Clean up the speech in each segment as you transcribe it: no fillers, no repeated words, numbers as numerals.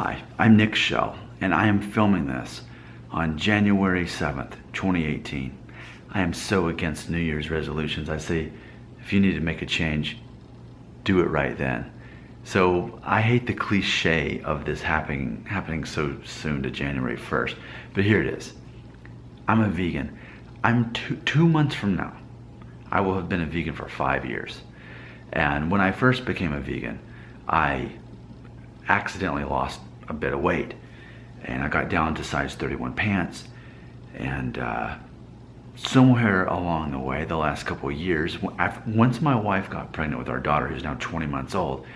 Hi, I'm Nick Shell, and I am filming this on January 7th, 2018. I am so against New Year's resolutions. I say, if you need to make a change, do it right then. So I hate the cliche of this happening so soon to January 1st, but here it is. I'm a vegan. I'm two months from now, I will have been a vegan for 5 years. And when I first became a vegan, I accidentally lost a bit of weight, and I got down to size 31 pants, and somewhere along the way, the last couple of years, once my wife got pregnant with our daughter, who's now 20 months old,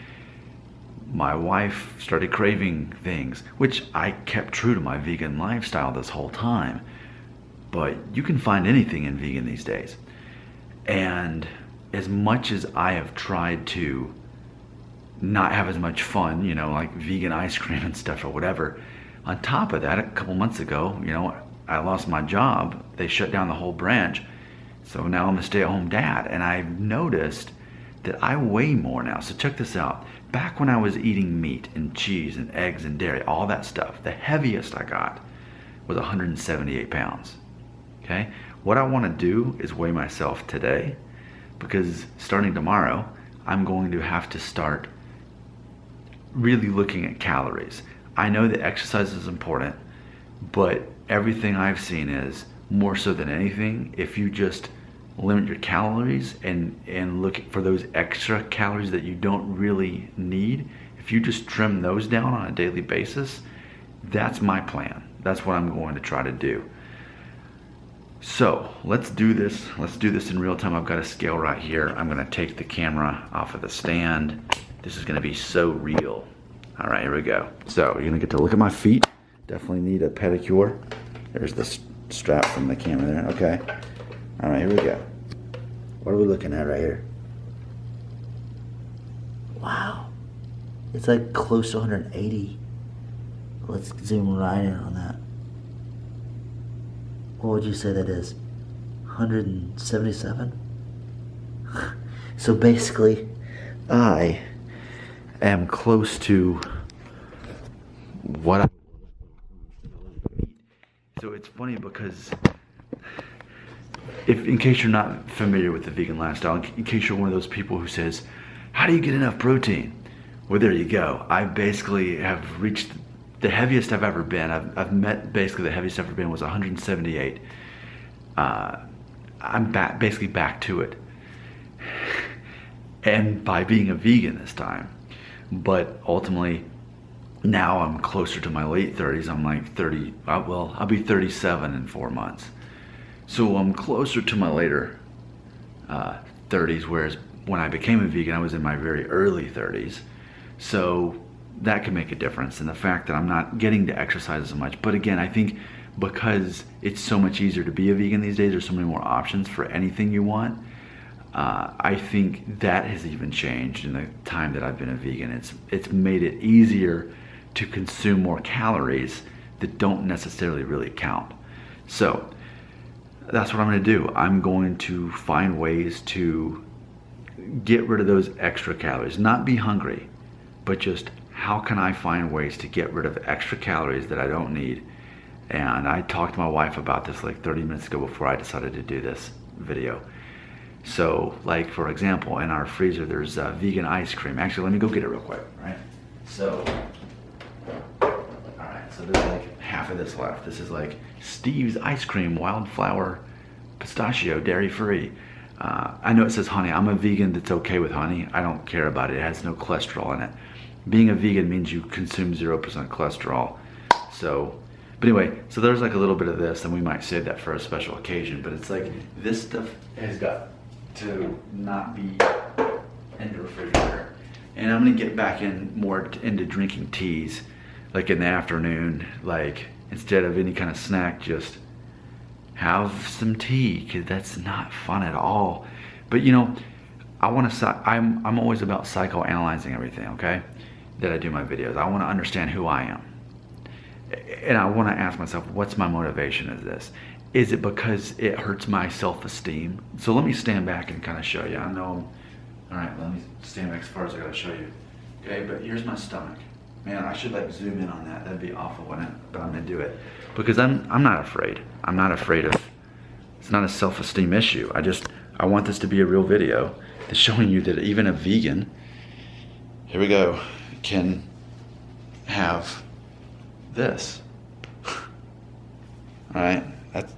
my wife started craving things, which I kept true to my vegan lifestyle this whole time, but you can find anything in vegan these days. And as much as I have tried to not have as much fun, you know, like vegan ice cream and stuff or whatever, on top of that, a couple months ago, you know, I lost my job. They shut down the whole branch. So now I'm a stay-at-home dad, and I've noticed that I weigh more now. So check this out. Back when I was eating meat and cheese and eggs and dairy, all that stuff, the heaviest I got was 178 pounds. Okay? What I want to do is weigh myself today, because starting tomorrow, I'm going to have to start really looking at calories. I know that exercise is important, but everything I've seen is, more so than anything, if you just limit your calories and look for those extra calories that you don't really need, if you just trim those down on a daily basis, that's my plan. That's what I'm going to try to do. So let's do this. Let's do this in real time. I've got a scale right here. I'm gonna take the camera off of the stand. This is gonna be so real. All right, here we go. So you're gonna get to look at my feet. Definitely need a pedicure. There's the strap from the camera there, okay. All right, here we go. What are we looking at right here? Wow, it's like close to 180. Let's zoom right in on that. What would you say that is? 177? So basically, I am close to what I... So it's funny because, in case you're not familiar with the vegan lifestyle, in case you're one of those people who says, how do you get enough protein? Well, there you go. I basically have reached the heaviest I've ever been. I've met basically the heaviest I've ever been was 178. I'm basically back to it. And by being a vegan this time. But ultimately, now I'm closer to my late 30s. I'm like 30, well, I'll be 37 in 4 months. So I'm closer to my later 30s, whereas when I became a vegan, I was in my very early 30s. So that can make a difference, and the fact that I'm not getting to exercise as much. But again, I think because it's so much easier to be a vegan these days, there's so many more options for anything you want. I think that has even changed in the time that I've been a vegan. It's made it easier to consume more calories that don't necessarily really count. So that's what I'm going to do. I'm going to find ways to get rid of those extra calories, not be hungry, but just how can I find ways to get rid of extra calories that I don't need? And I talked to my wife about this like 30 minutes ago before I decided to do this video. So, like, for example, in our freezer, there's vegan ice cream. Actually, let me go get it real quick, right? So, all right, so there's like half of this left. This is like Steve's ice cream, wildflower, pistachio, dairy-free. I know it says honey. I'm a vegan that's okay with honey. I don't care about it. It has no cholesterol in it. Being a vegan means you consume 0% cholesterol. So, but anyway, so there's like a little bit of this, and we might save that for a special occasion, but it's like this stuff has got to not be in the refrigerator. And I'm gonna get back more into drinking teas, like in the afternoon, like instead of any kind of snack, just have some tea, because that's not fun at all. But you know, I'm always about psychoanalyzing everything, okay, that I do my videos. I want to understand who I am, and I want to ask myself, what's my motivation of this? Is it because it hurts my self-esteem? So let me stand back and kind of show you. I know, all right, let me stand back as far as I gotta show you. Okay, but here's my stomach. Man, I should like zoom in on that. That'd be awful, wouldn't it? But I'm gonna do it because I'm not afraid. I'm not afraid of. It's not a self-esteem issue. I want this to be a real video that's showing you that even a vegan, here we go, can have this. All right,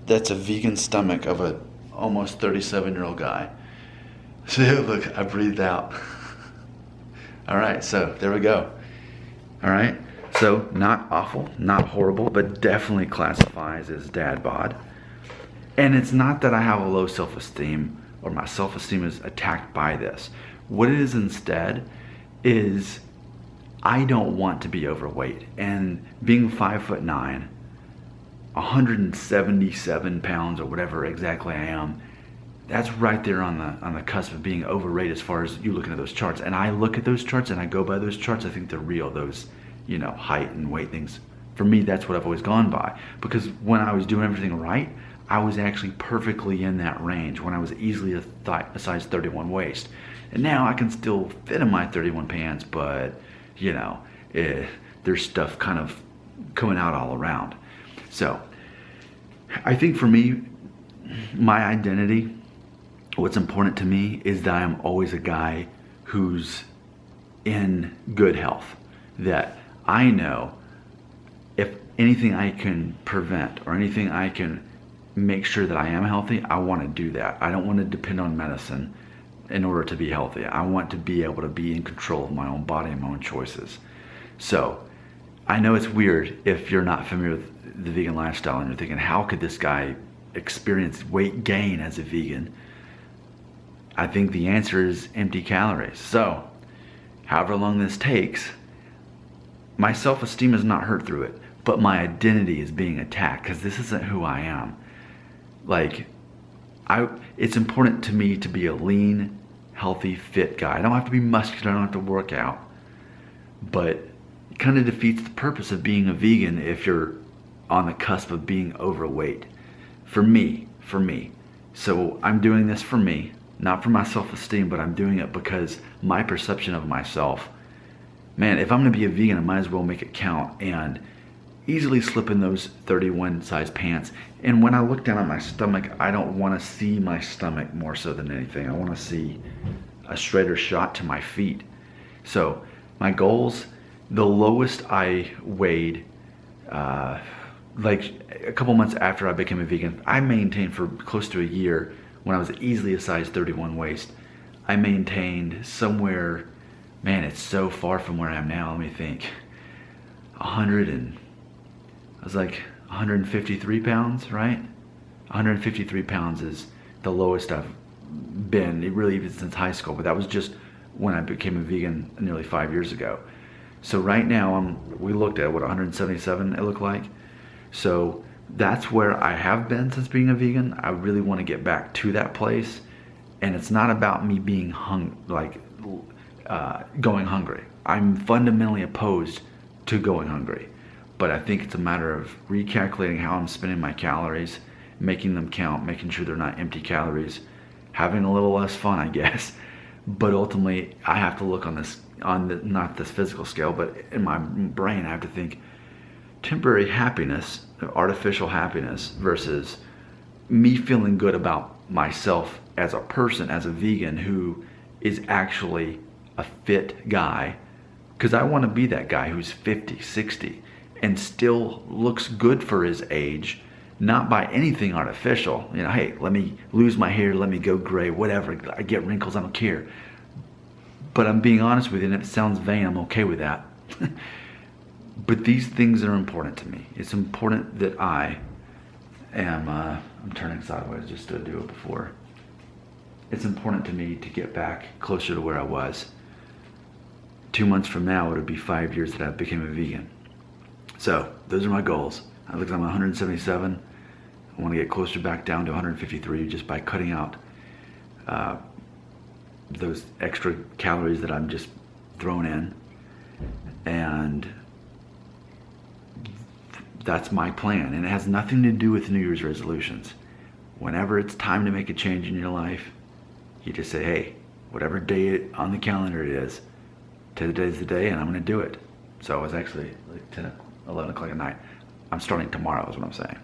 that's a vegan stomach of a almost 37-year-old guy. So look, I breathed out. All right, so there we go. All right, so not awful, not horrible, but definitely classifies as dad bod. And it's not that I have a low self-esteem or my self-esteem is attacked by this. What it is instead is I don't want to be overweight. And being 5'9", 177 pounds or whatever exactly I am, that's right there on the cusp of being overweight as far as you looking at those charts. And I look at those charts and I go by those charts. I think they're real, those, you know, height and weight things. For me, that's what I've always gone by. Because when I was doing everything right, I was actually perfectly in that range when I was easily a size 31 waist. And now I can still fit in my 31 pants, but, you know, there's stuff kind of coming out all around. So I think for me, my identity, what's important to me is that I'm always a guy who's in good health. That I know if anything I can prevent or anything I can make sure that I am healthy, I want to do that. I don't want to depend on medicine in order to be healthy. I want to be able to be in control of my own body and my own choices. So I know it's weird if you're not familiar with the vegan lifestyle and you're thinking, how could this guy experience weight gain as a vegan? I think the answer is empty calories. So however long this takes, my self-esteem is not hurt through it, but my identity is being attacked because this isn't who I am. Like, it's important to me to be a lean, healthy, fit guy. I don't have to be muscular, I don't have to work out. But it kind of defeats the purpose of being a vegan if you're on the cusp of being overweight. For me. So I'm doing this for me, not for my self-esteem, but I'm doing it because my perception of myself, man, if I'm gonna be a vegan, I might as well make it count and easily slip in those 31 size pants. And when I look down at my stomach, I don't want to see my stomach more so than anything. I want to see a straighter shot to my feet. So my goals, the lowest I weighed, like a couple months after I became a vegan, I maintained for close to a year when I was easily a size 31 waist. I maintained somewhere, man, it's so far from where I am now. Let me think. I was like 153 pounds, right? 153 pounds is the lowest I've been, really even since high school, but that was just when I became a vegan nearly 5 years ago. So right now, we looked at what, 177 it looked like. So that's where I have been since being a vegan. I really want to get back to that place. And it's not about me being going hungry. I'm fundamentally opposed to going hungry. But I think it's a matter of recalculating how I'm spending my calories, making them count, making sure they're not empty calories, having a little less fun, I guess. But ultimately, I have to look on this, not this physical scale, but in my brain, I have to think temporary happiness, artificial happiness, versus me feeling good about myself as a person, as a vegan who is actually a fit guy. Because I want to be that guy who's 50, 60, and still looks good for his age, not by anything artificial. You know, hey, let me lose my hair, let me go gray, whatever. I get wrinkles, I don't care. But I'm being honest with you, and if it sounds vain, I'm okay with that. But these things are important to me. It's important that I am, I'm turning sideways just to do it before. It's important to me to get back closer to where I was. 2 months from now, it'll be 5 years that I became a vegan. So those are my goals. I look, I'm 177. I want to get closer back down to 153 just by cutting out those extra calories that I'm just throwing in. And that's my plan. And it has nothing to do with New Year's resolutions. Whenever it's time to make a change in your life, you just say, hey, whatever day on the calendar it is, today's the day and I'm going to do it. So it was actually like 10, 11 o'clock at night. I'm starting tomorrow is what I'm saying.